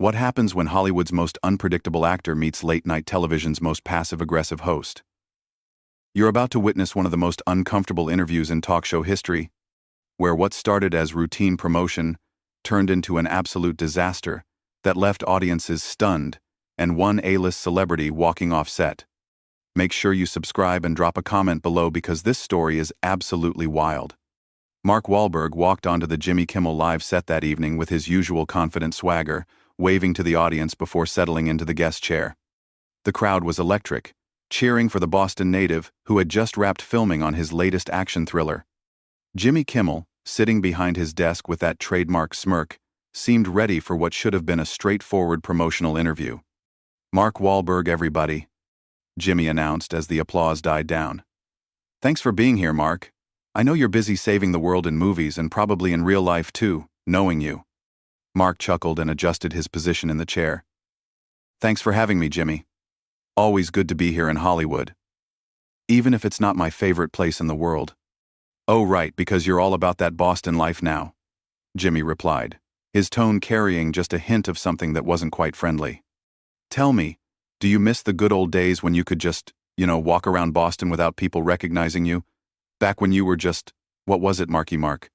What happens when Hollywood's most unpredictable actor meets late-night television's most passive-aggressive host? You're about to witness one of the most uncomfortable interviews in talk show history, where what started as routine promotion turned into an absolute disaster that left audiences stunned and one A-list celebrity walking off set. Make sure you subscribe and drop a comment below because this story is absolutely wild. Mark Wahlberg walked onto the Jimmy Kimmel Live set that evening with his usual confident swagger, waving to the audience before settling into the guest chair. The crowd was electric, cheering for the Boston native who had just wrapped filming on his latest action thriller. Jimmy Kimmel, sitting behind his desk with that trademark smirk, seemed ready for what should have been a straightforward promotional interview. "Mark Wahlberg, everybody," Jimmy announced as the applause died down. "Thanks for being here, Mark. I know you're busy saving the world in movies and probably in real life too, knowing you." Mark chuckled and adjusted his position in the chair. "Thanks for having me, Jimmy. Always good to be here in Hollywood. Even if it's not my favorite place in the world." "Oh right, because you're all about that Boston life now," Jimmy replied, his tone carrying just a hint of something that wasn't quite friendly. "Tell me, do you miss the good old days when you could just, walk around Boston without people recognizing you? Back when you were just, what was it, Marky Mark?"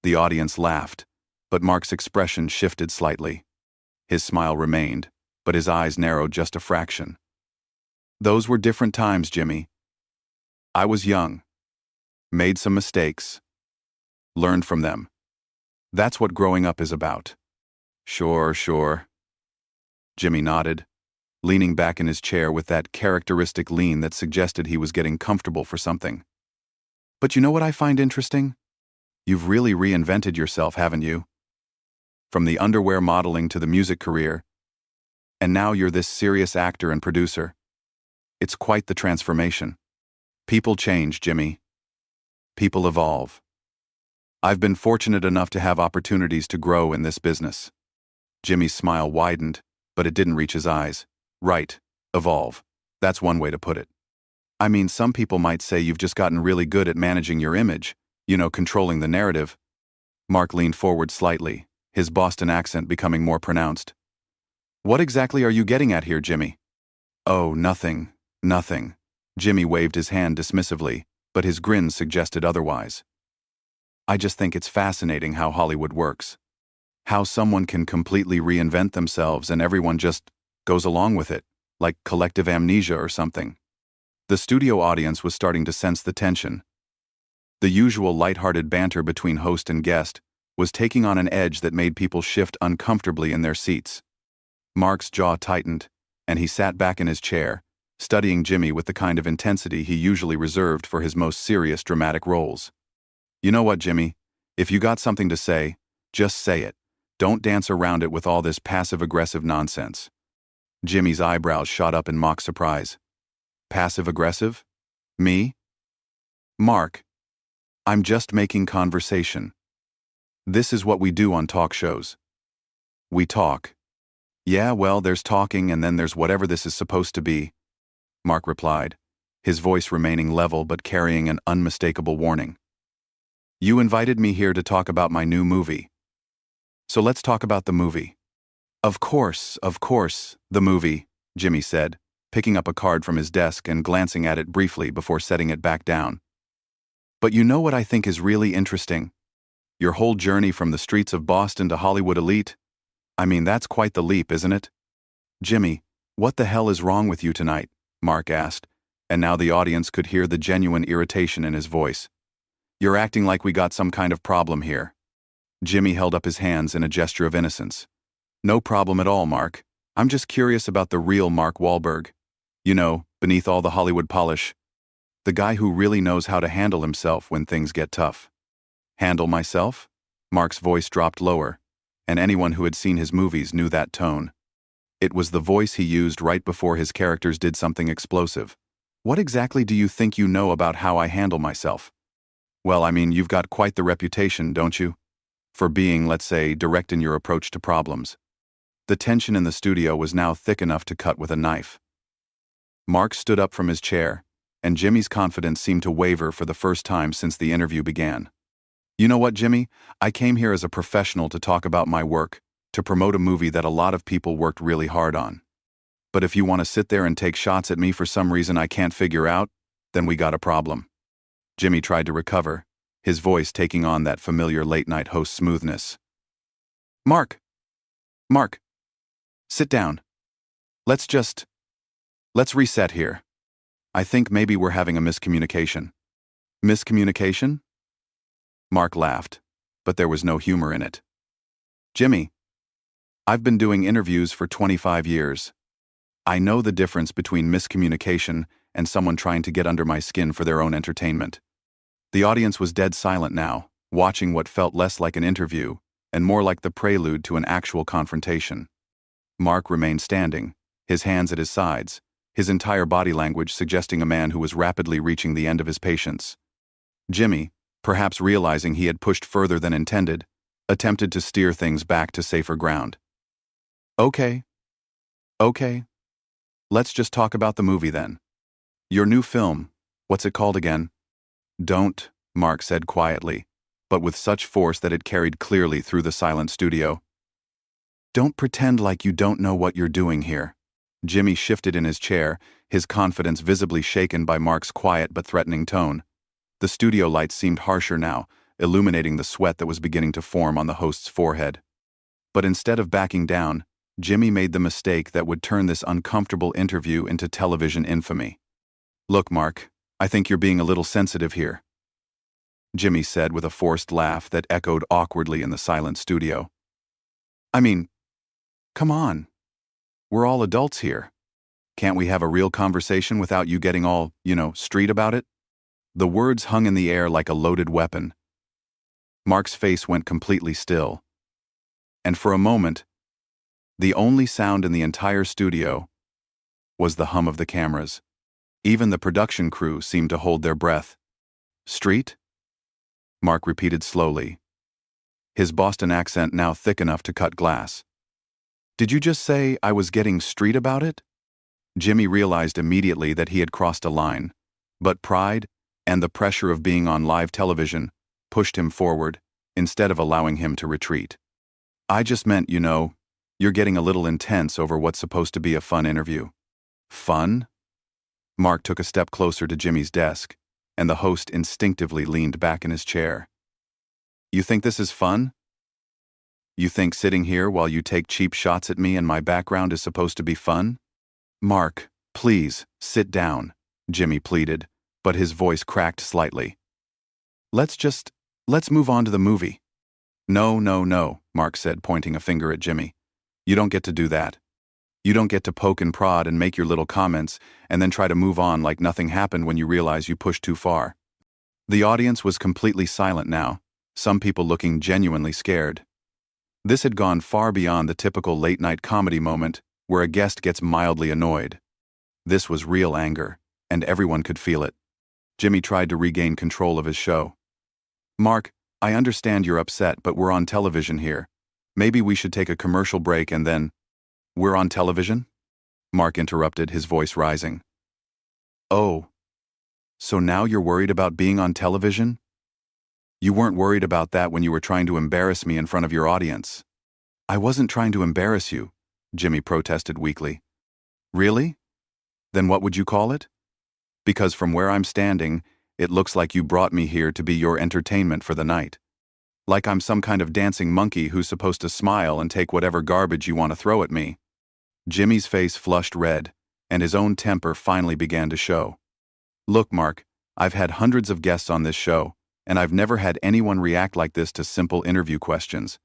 The audience laughed, but Mark's expression shifted slightly. His smile remained, but his eyes narrowed just a fraction. "Those were different times, Jimmy. I was young, made some mistakes, learned from them. That's what growing up is about." Sure. Jimmy nodded, leaning back in his chair with that characteristic lean that suggested he was getting comfortable for something. "But you know what I find interesting? You've really reinvented yourself, haven't you? From the underwear modeling to the music career, and now you're this serious actor and producer. It's quite the transformation. People change, Jimmy. People evolve. I've been fortunate enough to have opportunities to grow in this business." Jimmy's smile widened, but it didn't reach his eyes. "Right, evolve. That's one way to put it. I mean, some people might say you've just gotten really good at managing your image, controlling the narrative." Mark leaned forward slightly, his Boston accent becoming more pronounced. "What exactly are you getting at here, Jimmy?" "Oh, nothing. Jimmy waved his hand dismissively, but his grin suggested otherwise. "I just think it's fascinating how Hollywood works. How someone can completely reinvent themselves and everyone just goes along with it, like collective amnesia or something." The studio audience was starting to sense the tension. The usual lighthearted banter between host and guest was taking on an edge that made people shift uncomfortably in their seats. Mark's jaw tightened, and he sat back in his chair, studying Jimmy with the kind of intensity he usually reserved for his most serious dramatic roles. "You know what, Jimmy? If you got something to say, just say it. Don't dance around it with all this passive-aggressive nonsense." Jimmy's eyebrows shot up in mock surprise. "Passive-aggressive? Me? Mark, I'm just making conversation. This is what we do on talk shows. We talk." "Yeah, well, there's talking and then there's whatever this is supposed to be," Mark replied, his voice remaining level but carrying an unmistakable warning. "You invited me here to talk about my new movie. So let's talk about the movie." Of course, the movie," Jimmy said, picking up a card from his desk and glancing at it briefly before setting it back down. "But you know what I think is really interesting? Your whole journey from the streets of Boston to Hollywood elite. I mean, that's quite the leap, isn't it?" "Jimmy, what the hell is wrong with you tonight?" Mark asked, and now the audience could hear the genuine irritation in his voice. "You're acting like we got some kind of problem here." Jimmy held up his hands in a gesture of innocence. "No problem at all, Mark. I'm just curious about the real Mark Wahlberg. Beneath all the Hollywood polish. The guy who really knows how to handle himself when things get tough." "Handle myself?" Mark's voice dropped lower, and anyone who had seen his movies knew that tone. It was the voice he used right before his characters did something explosive. "What exactly do you think you know about how I handle myself?" "Well, I mean, you've got quite the reputation, don't you? For being, let's say, direct in your approach to problems." The tension in the studio was now thick enough to cut with a knife. Mark stood up from his chair, and Jimmy's confidence seemed to waver for the first time since the interview began. "You know what, Jimmy? I came here as a professional to talk about my work, to promote a movie that a lot of people worked really hard on. But if you want to sit there and take shots at me for some reason I can't figure out, then we got a problem." Jimmy tried to recover, his voice taking on that familiar late-night host smoothness. Mark, sit down. Let's reset here. I think maybe we're having a miscommunication." "Miscommunication?" Mark laughed, but there was no humor in it. "Jimmy, I've been doing interviews for 25 years. I know the difference between miscommunication and someone trying to get under my skin for their own entertainment." The audience was dead silent now, watching what felt less like an interview and more like the prelude to an actual confrontation. Mark remained standing, his hands at his sides, his entire body language suggesting a man who was rapidly reaching the end of his patience. Jimmy, perhaps realizing he had pushed further than intended, attempted to steer things back to safer ground. Okay. Let's just talk about the movie then. Your new film, what's it called again?" "Don't," Mark said quietly, but with such force that it carried clearly through the silent studio. "Don't pretend like you don't know what you're doing here." Jimmy shifted in his chair, his confidence visibly shaken by Mark's quiet but threatening tone. The studio lights seemed harsher now, illuminating the sweat that was beginning to form on the host's forehead. But instead of backing down, Jimmy made the mistake that would turn this uncomfortable interview into television infamy. "Look, Mark, I think you're being a little sensitive here," Jimmy said with a forced laugh that echoed awkwardly in the silent studio. "I mean, come on. We're all adults here. Can't we have a real conversation without you getting all, street about it?" The words hung in the air like a loaded weapon. Mark's face went completely still. And for a moment, the only sound in the entire studio was the hum of the cameras. Even the production crew seemed to hold their breath. "Street?" Mark repeated slowly, his Boston accent now thick enough to cut glass. "Did you just say I was getting street about it?" Jimmy realized immediately that he had crossed a line, but pride and the pressure of being on live television pushed him forward instead of allowing him to retreat. "I just meant, you're getting a little intense over what's supposed to be a fun interview." "Fun?" Mark took a step closer to Jimmy's desk, and the host instinctively leaned back in his chair. "You think this is fun? You think sitting here while you take cheap shots at me and my background is supposed to be fun?" "Mark, please, sit down," Jimmy pleaded, but his voice cracked slightly. Let's move on to the movie." No, Mark said, pointing a finger at Jimmy. "You don't get to do that. You don't get to poke and prod and make your little comments and then try to move on like nothing happened when you realize you pushed too far." The audience was completely silent now, some people looking genuinely scared. This had gone far beyond the typical late-night comedy moment where a guest gets mildly annoyed. This was real anger, and everyone could feel it. Jimmy tried to regain control of his show. "Mark, I understand you're upset, but we're on television here. Maybe we should take a commercial break and then—" "We're on television?" Mark interrupted, his voice rising. "Oh, so now you're worried about being on television? You weren't worried about that when you were trying to embarrass me in front of your audience." "I wasn't trying to embarrass you," Jimmy protested weakly. "Really? Then what would you call it? Because from where I'm standing, it looks like you brought me here to be your entertainment for the night. Like I'm some kind of dancing monkey who's supposed to smile and take whatever garbage you want to throw at me." Jimmy's face flushed red, and his own temper finally began to show. "Look, Mark, I've had hundreds of guests on this show, and I've never had anyone react like this to simple interview questions."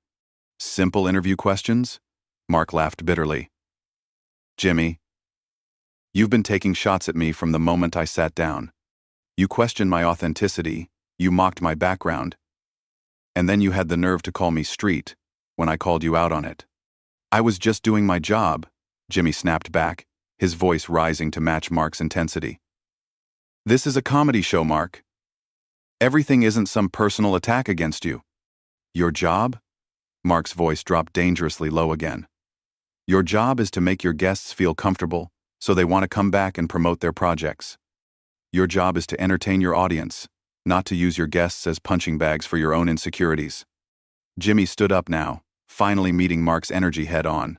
"Simple interview questions?" Mark laughed bitterly. "Jimmy, you've been taking shots at me from the moment I sat down. You questioned my authenticity, you mocked my background, and then you had the nerve to call me street when I called you out on it." "I was just doing my job," Jimmy snapped back, his voice rising to match Mark's intensity. "This is a comedy show, Mark. Everything isn't some personal attack against you." "Your job?" Mark's voice dropped dangerously low again. "Your job is to make your guests feel comfortable so they want to come back and promote their projects. Your job is to entertain your audience, not to use your guests as punching bags for your own insecurities." Jimmy stood up now, finally meeting Mark's energy head on.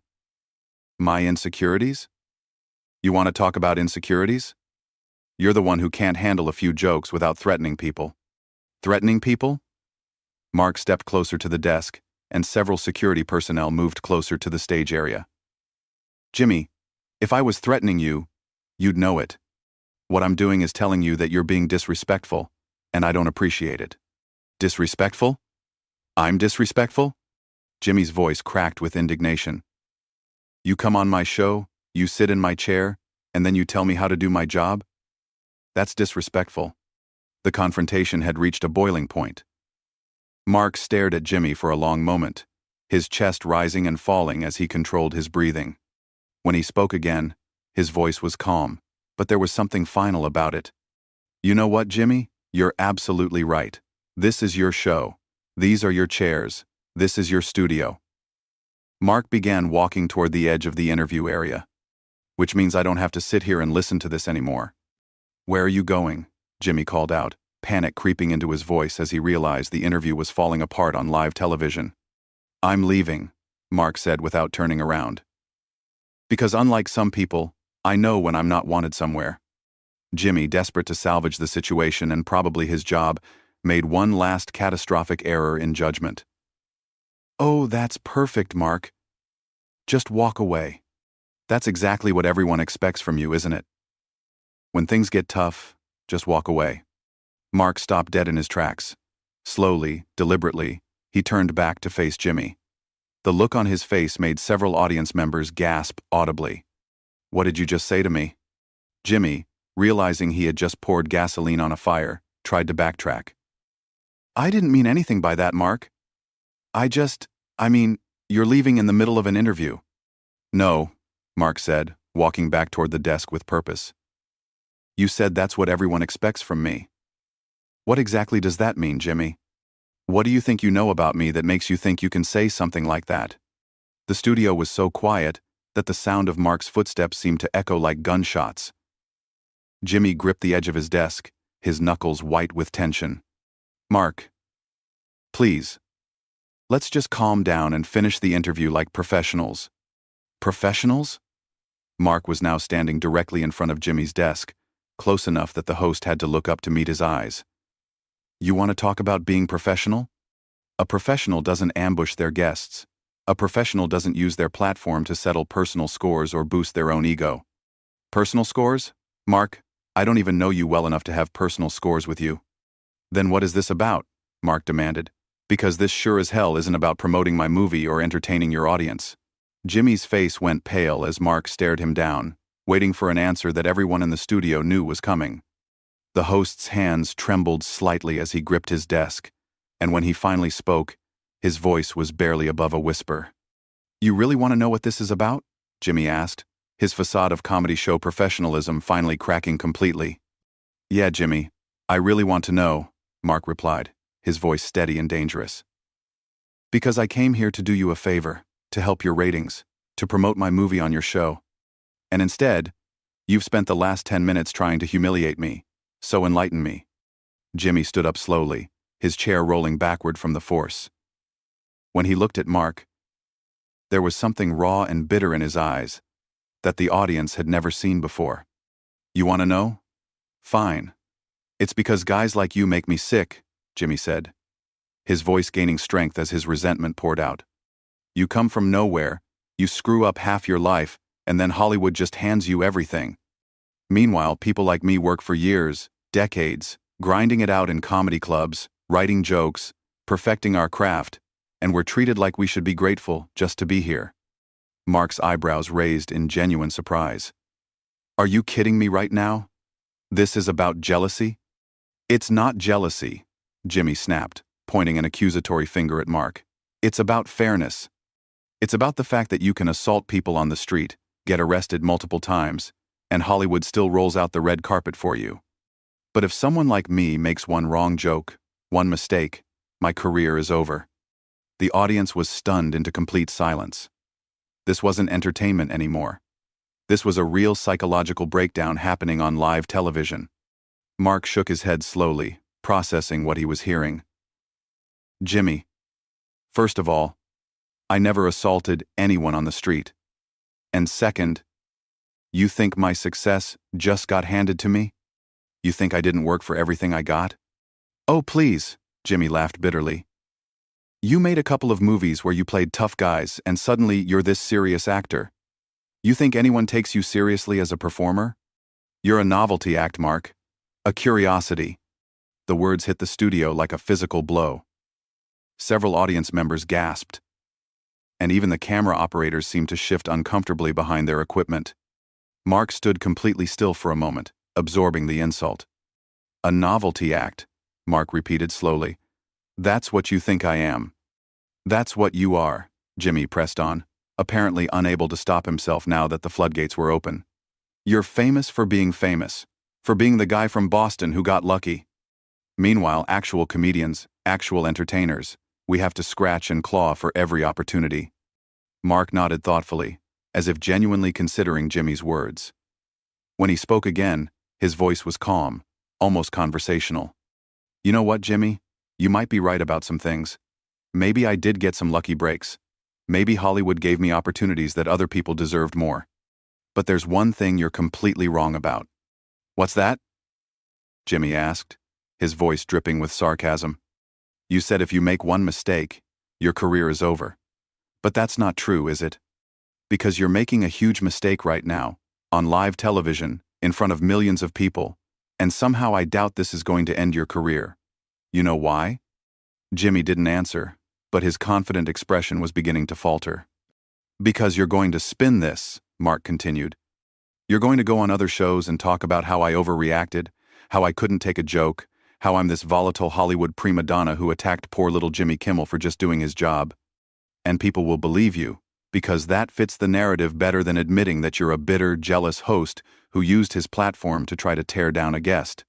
My insecurities? You want to talk about insecurities? You're the one who can't handle a few jokes without threatening people. Threatening people? Mark stepped closer to the desk, and several security personnel moved closer to the stage area. Jimmy, if I was threatening you, you'd know it. What I'm doing is telling you that you're being disrespectful, and I don't appreciate it. Disrespectful? I'm disrespectful? Jimmy's voice cracked with indignation. You come on my show, you sit in my chair, and then you tell me how to do my job? That's disrespectful. The confrontation had reached a boiling point. Mark stared at Jimmy for a long moment, his chest rising and falling as he controlled his breathing. When he spoke again, his voice was calm, but there was something final about it. You know what, Jimmy? You're absolutely right. This is your show. These are your chairs. This is your studio. Mark began walking toward the edge of the interview area. Which means I don't have to sit here and listen to this anymore. Where are you going? Jimmy called out, panic creeping into his voice as he realized the interview was falling apart on live television. I'm leaving, Mark said without turning around. Because unlike some people, I know when I'm not wanted somewhere. Jimmy, desperate to salvage the situation and probably his job, made one last catastrophic error in judgment. Oh, that's perfect, Mark. Just walk away. That's exactly what everyone expects from you, isn't it? When things get tough, just walk away. Mark stopped dead in his tracks. Slowly, deliberately, he turned back to face Jimmy. The look on his face made several audience members gasp audibly. What did you just say to me? Jimmy, realizing he had just poured gasoline on a fire, tried to backtrack. I didn't mean anything by that, Mark. You're leaving in the middle of an interview. No, Mark said, walking back toward the desk with purpose. You said that's what everyone expects from me. What exactly does that mean, Jimmy? What do you think you know about me that makes you think you can say something like that? The studio was so quiet that the sound of Mark's footsteps seemed to echo like gunshots. Jimmy gripped the edge of his desk, his knuckles white with tension. Mark, please. Let's just calm down and finish the interview like professionals. Professionals? Mark was now standing directly in front of Jimmy's desk, close enough that the host had to look up to meet his eyes. You want to talk about being professional? A professional doesn't ambush their guests. A professional doesn't use their platform to settle personal scores or boost their own ego. Personal scores? Mark, I don't even know you well enough to have personal scores with you. Then what is this about? Mark demanded. Because this sure as hell isn't about promoting my movie or entertaining your audience. Jimmy's face went pale as Mark stared him down, waiting for an answer that everyone in the studio knew was coming. The host's hands trembled slightly as he gripped his desk, and when he finally spoke, his voice was barely above a whisper. You really want to know what this is about? Jimmy asked, his facade of comedy show professionalism finally cracking completely. Yeah, Jimmy, I really want to know, Mark replied, his voice steady and dangerous. Because I came here to do you a favor, to help your ratings, to promote my movie on your show. And instead, you've spent the last 10 minutes trying to humiliate me, so enlighten me. Jimmy stood up slowly, his chair rolling backward from the force. When he looked at Mark, there was something raw and bitter in his eyes that the audience had never seen before. You want to know? Fine. It's because guys like you make me sick, Jimmy said, his voice gaining strength as his resentment poured out. You come from nowhere, you screw up half your life, and then Hollywood just hands you everything. Meanwhile, people like me work for years, decades, grinding it out in comedy clubs, writing jokes, perfecting our craft, and we're treated like we should be grateful just to be here. Mark's eyebrows raised in genuine surprise. Are you kidding me right now? This is about jealousy? It's not jealousy, Jimmy snapped, pointing an accusatory finger at Mark. It's about fairness. It's about the fact that you can assault people on the street, get arrested multiple times, and Hollywood still rolls out the red carpet for you. But if someone like me makes one wrong joke, one mistake, my career is over. The audience was stunned into complete silence. This wasn't entertainment anymore. This was a real psychological breakdown happening on live television. Mark shook his head slowly, processing what he was hearing. Jimmy, first of all, I never assaulted anyone on the street. And second, you think my success just got handed to me? You think I didn't work for everything I got? Oh, please, Jimmy laughed bitterly. You made a couple of movies where you played tough guys, and suddenly you're this serious actor. You think anyone takes you seriously as a performer? You're a novelty act, Mark. A curiosity. The words hit the studio like a physical blow. Several audience members gasped, and even the camera operators seemed to shift uncomfortably behind their equipment. Mark stood completely still for a moment, absorbing the insult. A novelty act, Mark repeated slowly. That's what you think I am. That's what you are, Jimmy pressed on, apparently unable to stop himself now that the floodgates were open. You're famous for being famous, for being the guy from Boston who got lucky. Meanwhile, actual comedians, actual entertainers, we have to scratch and claw for every opportunity. Mark nodded thoughtfully, as if genuinely considering Jimmy's words. When he spoke again, his voice was calm, almost conversational. You know what, Jimmy? You might be right about some things. Maybe I did get some lucky breaks. Maybe Hollywood gave me opportunities that other people deserved more. But there's one thing you're completely wrong about. What's that? Jimmy asked, his voice dripping with sarcasm. You said if you make one mistake, your career is over. But that's not true, is it? Because you're making a huge mistake right now, on live television, in front of millions of people, and somehow I doubt this is going to end your career. You know why? Jimmy didn't answer, but his confident expression was beginning to falter. Because you're going to spin this, Mark continued. You're going to go on other shows and talk about how I overreacted, how I couldn't take a joke, how I'm this volatile Hollywood prima donna who attacked poor little Jimmy Kimmel for just doing his job. And people will believe you, because that fits the narrative better than admitting that you're a bitter, jealous host who used his platform to try to tear down a guest.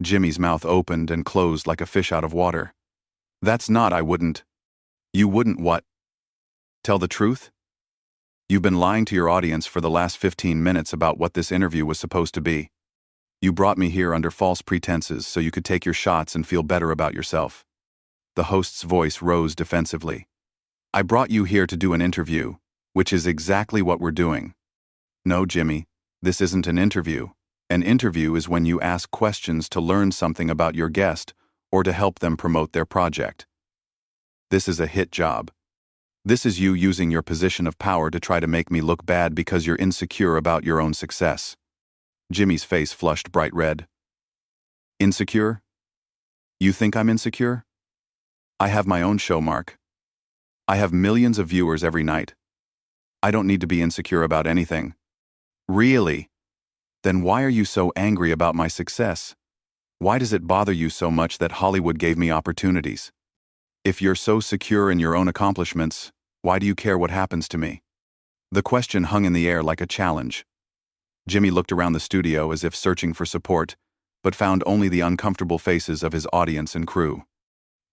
Jimmy's mouth opened and closed like a fish out of water. That's not I wouldn't. You wouldn't what? Tell the truth? You've been lying to your audience for the last 15 minutes about what this interview was supposed to be. You brought me here under false pretenses so you could take your shots and feel better about yourself. The host's voice rose defensively. I brought you here to do an interview, which is exactly what we're doing. No, Jimmy, this isn't an interview. An interview is when you ask questions to learn something about your guest or to help them promote their project. This is a hit job. This is you using your position of power to try to make me look bad because you're insecure about your own success. Jimmy's face flushed bright red. Insecure? You think I'm insecure? I have my own show, Mark. I have millions of viewers every night. I don't need to be insecure about anything. Really? Then why are you so angry about my success? Why does it bother you so much that Hollywood gave me opportunities? If you're so secure in your own accomplishments, why do you care what happens to me? The question hung in the air like a challenge. Jimmy looked around the studio as if searching for support, but found only the uncomfortable faces of his audience and crew.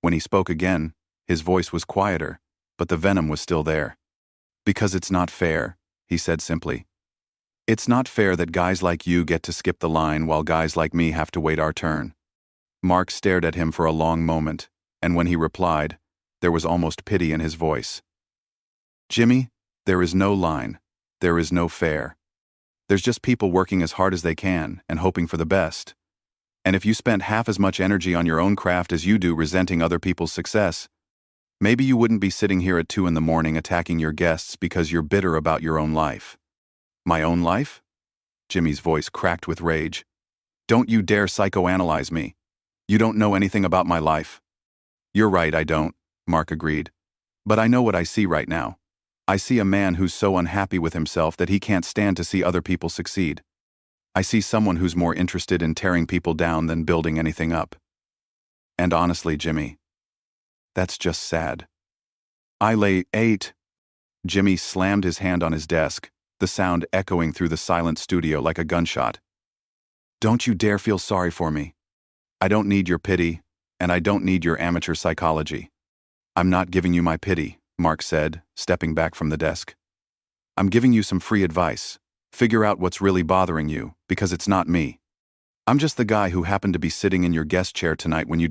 When he spoke again, his voice was quieter, but the venom was still there. Because it's not fair, he said simply. It's not fair that guys like you get to skip the line while guys like me have to wait our turn. Mark stared at him for a long moment, and when he replied, there was almost pity in his voice. Jimmy, there is no line. There is no fair. There's just people working as hard as they can and hoping for the best. And if you spent half as much energy on your own craft as you do resenting other people's success, maybe you wouldn't be sitting here at 2 a.m. attacking your guests because you're bitter about your own life. My own life? Jimmy's voice cracked with rage. Don't you dare psychoanalyze me. You don't know anything about my life. You're right, I don't, Mark agreed. But I know what I see right now. I see a man who's so unhappy with himself that he can't stand to see other people succeed. I see someone who's more interested in tearing people down than building anything up. And honestly, Jimmy, that's just sad. I lay 8. Jimmy slammed his hand on his desk, the sound echoing through the silent studio like a gunshot. Don't you dare feel sorry for me. I don't need your pity, and I don't need your amateur psychology. I'm not giving you my pity, Mark said, stepping back from the desk. I'm giving you some free advice. Figure out what's really bothering you, because it's not me. I'm just the guy who happened to be sitting in your guest chair tonight when you